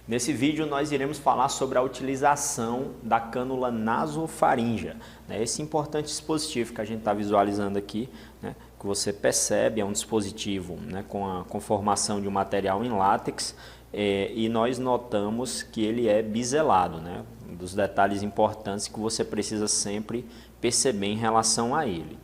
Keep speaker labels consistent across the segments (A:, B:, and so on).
A: Nesse vídeo nós iremos falar sobre a utilização da cânula nasofaríngea, né? Esse importante dispositivo que a gente está visualizando aqui, né, que você percebe, é um dispositivo, né, com a conformação de um material em látex, e nós notamos que ele é biselado, né? Um dos detalhes importantes que você precisa sempre perceber em relação a ele.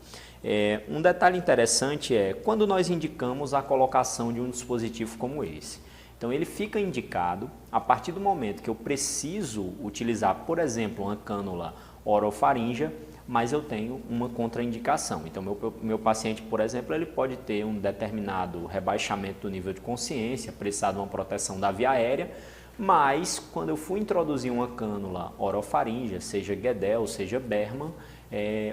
A: Um detalhe interessante é quando nós indicamos a colocação de um dispositivo como esse. Então ele fica indicado a partir do momento que eu preciso utilizar, por exemplo, uma cânula orofaríngea, mas eu tenho uma contraindicação. Então meu paciente, por exemplo, ele pode ter um determinado rebaixamento do nível de consciência, precisar de uma proteção da via aérea, mas quando eu for introduzir uma cânula orofaríngea, seja Guedel, seja Berman,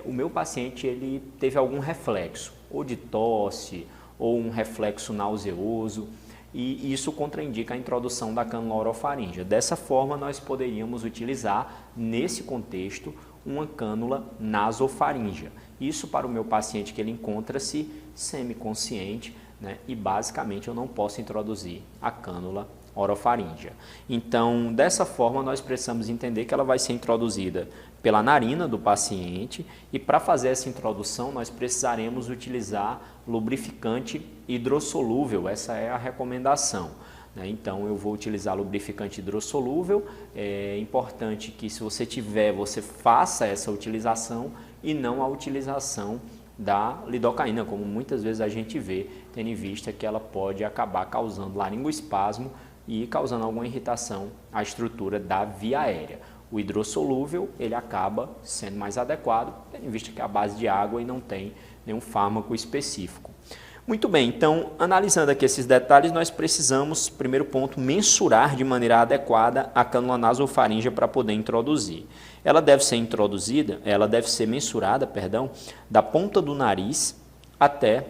A: o meu paciente ele teve algum reflexo, ou de tosse, ou um reflexo nauseoso, e isso contraindica a introdução da cânula orofaríngea. Dessa forma, nós poderíamos utilizar, nesse contexto, uma cânula nasofaríngea. Isso para o meu paciente que ele encontra-se semiconsciente, né, e basicamente eu não posso introduzir a cânula orofaríngea. Então, dessa forma, nós precisamos entender que ela vai ser introduzida pela narina do paciente e para fazer essa introdução nós precisaremos utilizar lubrificante hidrossolúvel, essa é a recomendação. Então eu vou utilizar lubrificante hidrossolúvel, é importante que se você tiver, você faça essa utilização e não a utilização da lidocaína, como muitas vezes a gente vê, tendo em vista que ela pode acabar causando laringoespasmo e causando alguma irritação à estrutura da via aérea. O hidrossolúvel ele acaba sendo mais adequado, tendo em vista que é a base de água e não tem nenhum fármaco específico. Muito bem, então analisando aqui esses detalhes, nós precisamos, primeiro ponto, mensurar de maneira adequada a cânula nasofaríngea para poder introduzir. Ela deve ser mensurada, da ponta do nariz até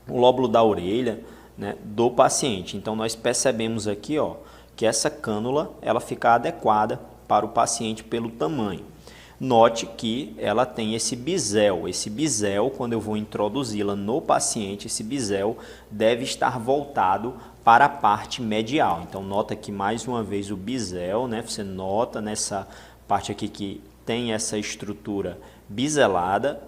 A: o lóbulo da orelha, né, do paciente. Então nós percebemos aqui, que essa cânula ela fica adequada para o paciente pelo tamanho. Note que ela tem esse bisel. Esse bisel, quando eu vou introduzi-la no paciente, esse bisel deve estar voltado para a parte medial. Então, nota aqui mais uma vez o bisel, né? Você nota nessa parte aqui que tem essa estrutura biselada.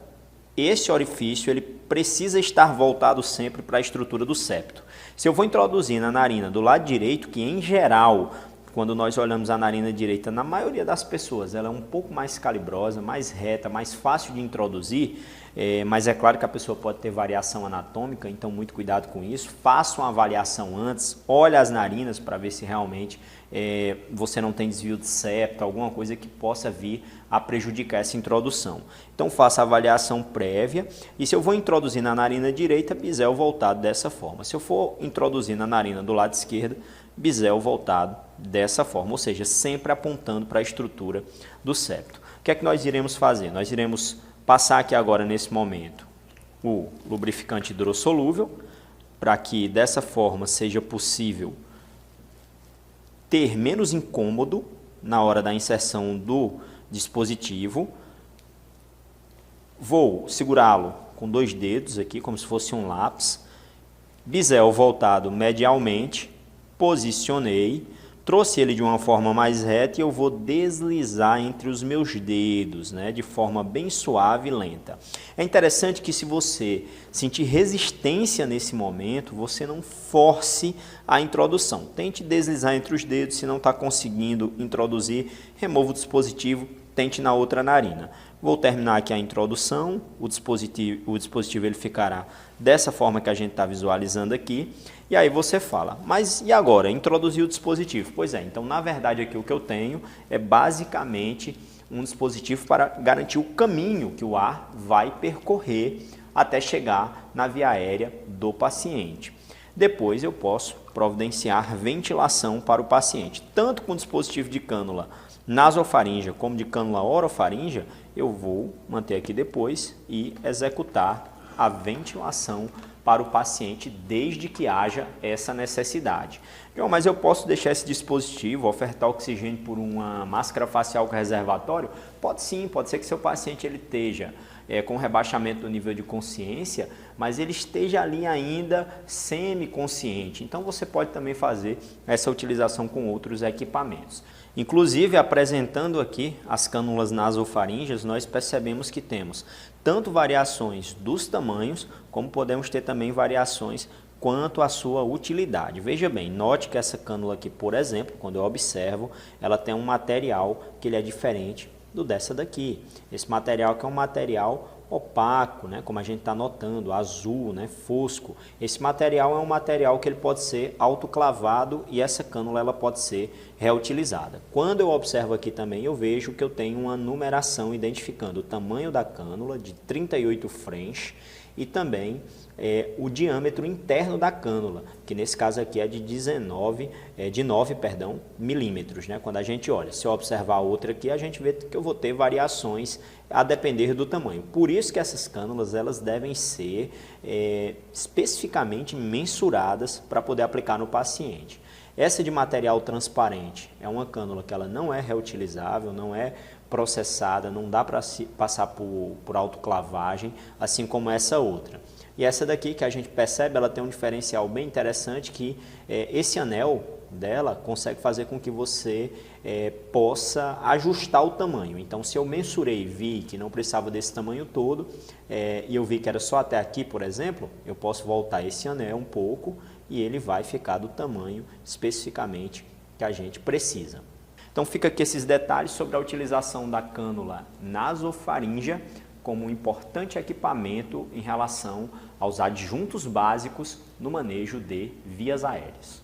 A: Esse orifício ele precisa estar voltado sempre para a estrutura do septo. Se eu vou introduzir na narina do lado direito, que em geral, quando nós olhamos a narina direita, na maioria das pessoas, ela é um pouco mais calibrosa, mais reta, mais fácil de introduzir, mas é claro que a pessoa pode ter variação anatômica, então muito cuidado com isso. Faça uma avaliação antes, olhe as narinas para ver se realmente você não tem desvio de septo, alguma coisa que possa vir a prejudicar essa introdução. Então faça a avaliação prévia e se eu vou introduzir na narina direita, bisel voltado dessa forma. Se eu for introduzir na narina do lado esquerdo, bisel voltado dessa forma, ou seja, sempre apontando para a estrutura do septo. O que é que nós iremos fazer? Nós iremos passar aqui agora, nesse momento, o lubrificante hidrossolúvel, para que dessa forma seja possível ter menos incômodo na hora da inserção do dispositivo. Vou segurá-lo com 2 dedos aqui, como se fosse um lápis, bisel voltado medialmente, posicionei, trouxe ele de uma forma mais reta e eu vou deslizar entre os meus dedos, né, de forma bem suave e lenta. É interessante que se você sentir resistência nesse momento, você não force a introdução. Tente deslizar entre os dedos, se não está conseguindo introduzir, remova o dispositivo, tente na outra narina. Vou terminar aqui a introdução, o dispositivo ele ficará dessa forma que a gente está visualizando aqui, e aí você fala, mas e agora? Introduzir o dispositivo? Pois é, então na verdade aqui o que eu tenho é basicamente um dispositivo para garantir o caminho que o ar vai percorrer até chegar na via aérea do paciente. Depois eu posso providenciar ventilação para o paciente, tanto com dispositivo de cânula nasofaríngea como de cânula orofaríngea, eu vou manter aqui depois e executar a ventilação para o paciente desde que haja essa necessidade. Mas eu posso deixar esse dispositivo, ofertar oxigênio por uma máscara facial com reservatório? Pode sim, pode ser que seu paciente ele esteja com rebaixamento do nível de consciência, mas ele esteja ali ainda semi-consciente. Então você pode também fazer essa utilização com outros equipamentos. Inclusive, apresentando aqui as cânulas nasofaríngeas, nós percebemos que temos tanto variações dos tamanhos, como podemos ter também variações quanto à sua utilidade. Veja bem, note que essa cânula aqui, por exemplo, quando eu observo, ela tem um material que ele é diferente do dessa daqui. Esse material que é um material opaco, né, como a gente está notando, azul, né, fosco. Esse material é um material que ele pode ser autoclavado e essa cânula ela pode ser reutilizada. Quando eu observo aqui também, eu vejo que eu tenho uma numeração identificando o tamanho da cânula de 38 French e também o diâmetro interno da cânula, que nesse caso aqui é de 9 milímetros, né? Quando a gente olha, se eu observar outra aqui, a gente vê que eu vou ter variações a depender do tamanho. Por isso que essas cânulas elas devem ser especificamente mensuradas para poder aplicar no paciente. Essa de material transparente é uma cânula que ela não é reutilizável, não é processada, não dá para passar por autoclavagem, assim como essa outra. E essa daqui que a gente percebe, ela tem um diferencial bem interessante que esse anel dela consegue fazer com que você possa ajustar o tamanho. Então, se eu mensurei e vi que não precisava desse tamanho todo, e eu vi que era só até aqui, por exemplo, eu posso voltar esse anel um pouco e ele vai ficar do tamanho especificamente que a gente precisa. Então, fica aqui esses detalhes sobre a utilização da cânula nasofaríngea como um importante equipamento em relação aos adjuntos básicos no manejo de vias aéreas.